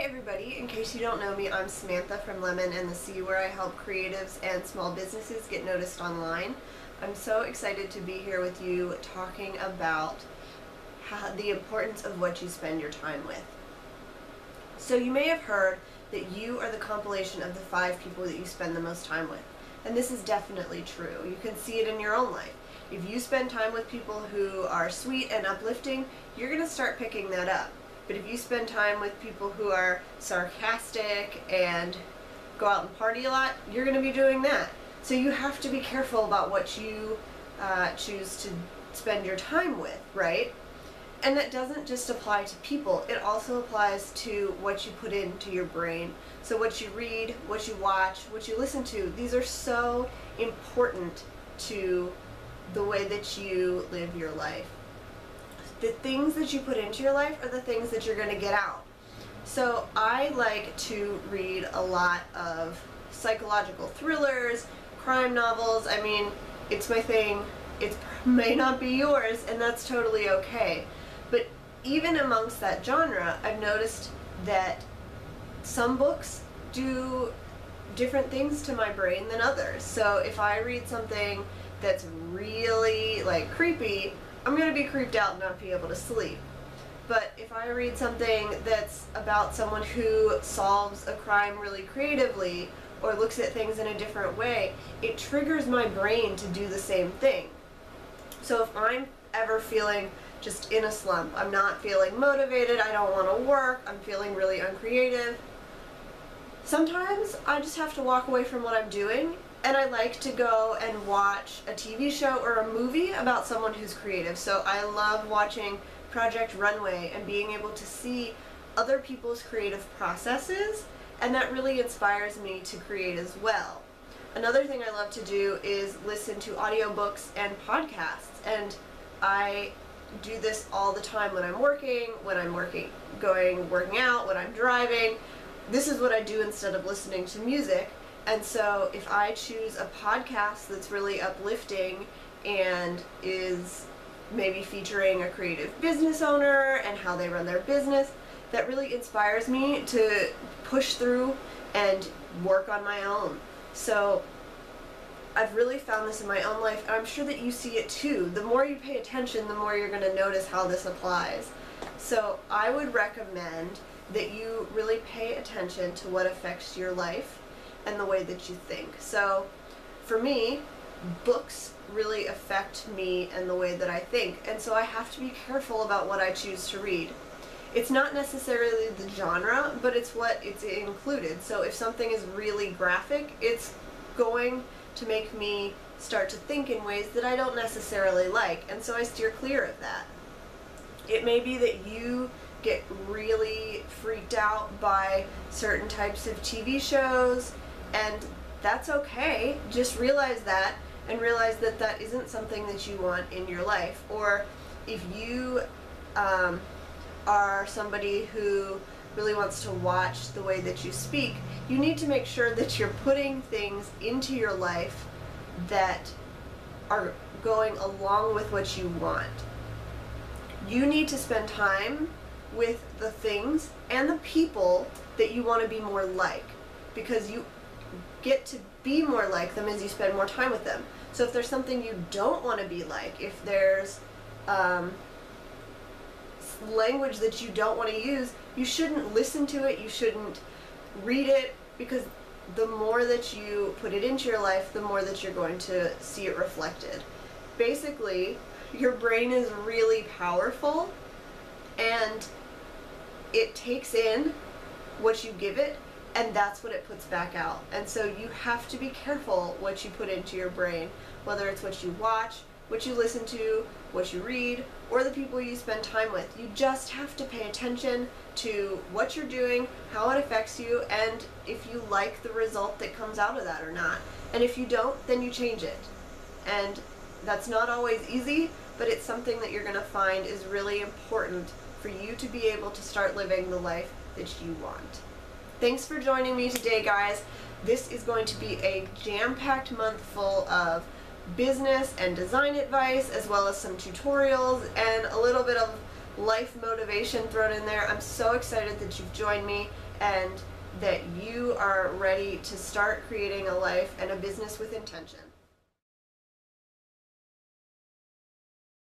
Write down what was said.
everybody, in case you don't know me, I'm Samantha from Lemon and the Sea, where I help creatives and small businesses get noticed online. I'm so excited to be here with you talking about the importance of what you spend your time with. So you may have heard that you are the compilation of the 5 people that you spend the most time with. And this is definitely true. You can see it in your own life. If you spend time with people who are sweet and uplifting, you're going to start picking that up. But if you spend time with people who are sarcastic and go out and party a lot, you're going to be doing that. So you have to be careful about what you choose to spend your time with, right? And that doesn't just apply to people, it also applies to what you put into your brain. So what you read, what you watch, what you listen to, these are so important to the way that you live your life. The things that you put into your life are the things that you're going to get out. So I like to read a lot of psychological thrillers, crime novels. I mean, it's my thing. It may not be yours, and that's totally okay. But even amongst that genre, I've noticed that some books do different things to my brain than others. So if I read something that's really like creepy, I'm going to be creeped out and not be able to sleep. But if I read something that's about someone who solves a crime really creatively or looks at things in a different way, it triggers my brain to do the same thing. So if I'm ever feeling just in a slump, I'm not feeling motivated, I don't want to work, I'm feeling really uncreative, sometimes I just have to walk away from what I'm doing, and I like to go and watch a TV show or a movie about someone who's creative. So I love watching Project Runway and being able to see other people's creative processes, and that really inspires me to create as well. Another thing I love to do is listen to audiobooks and podcasts, and I do this all the time when I'm working out, when I'm driving. This is what I do instead of listening to music. And so if I choose a podcast that's really uplifting and is maybe featuring a creative business owner and how they run their business, that really inspires me to push through and work on my own. So I've really found this in my own life, and I'm sure that you see it too. The more you pay attention, the more you're going to notice how this applies. So I would recommend that you really pay attention to what affects your life and the way that you think. So for me, books really affect me and the way that I think, and so I have to be careful about what I choose to read. It's not necessarily the genre, but it's what it's included. So if something is really graphic, it's going to make me start to think in ways that I don't necessarily like, and so I steer clear of that. It may be that you get really freaked out by certain types of TV shows, and that's okay. Just realize that, and realize that that isn't something that you want in your life. Or if you are somebody who really wants to watch the way that you speak, you need to make sure that you're putting things into your life that are going along with what you want. You need to spend time with the things and the people that you want to be more like, because you get to be more like them as you spend more time with them. So if there's something you don't want to be like, if there's language that you don't want to use, you shouldn't listen to it, you shouldn't read it, because the more that you put it into your life, the more that you're going to see it reflected. Basically, your brain is really powerful, and it takes in what you give it, and that's what it puts back out. And so you have to be careful what you put into your brain, whether it's what you watch, what you listen to, what you read, or the people you spend time with. You just have to pay attention to what you're doing, how it affects you, and if you like the result that comes out of that or not. And if you don't, then you change it. And that's not always easy, but it's something that you're going to find is really important for you to be able to start living the life that you want. Thanks for joining me today, guys. This is going to be a jam-packed month full of business and design advice, as well as some tutorials and a little bit of life motivation thrown in there. I'm so excited that you've joined me, and that you are ready to start creating a life and a business with intention.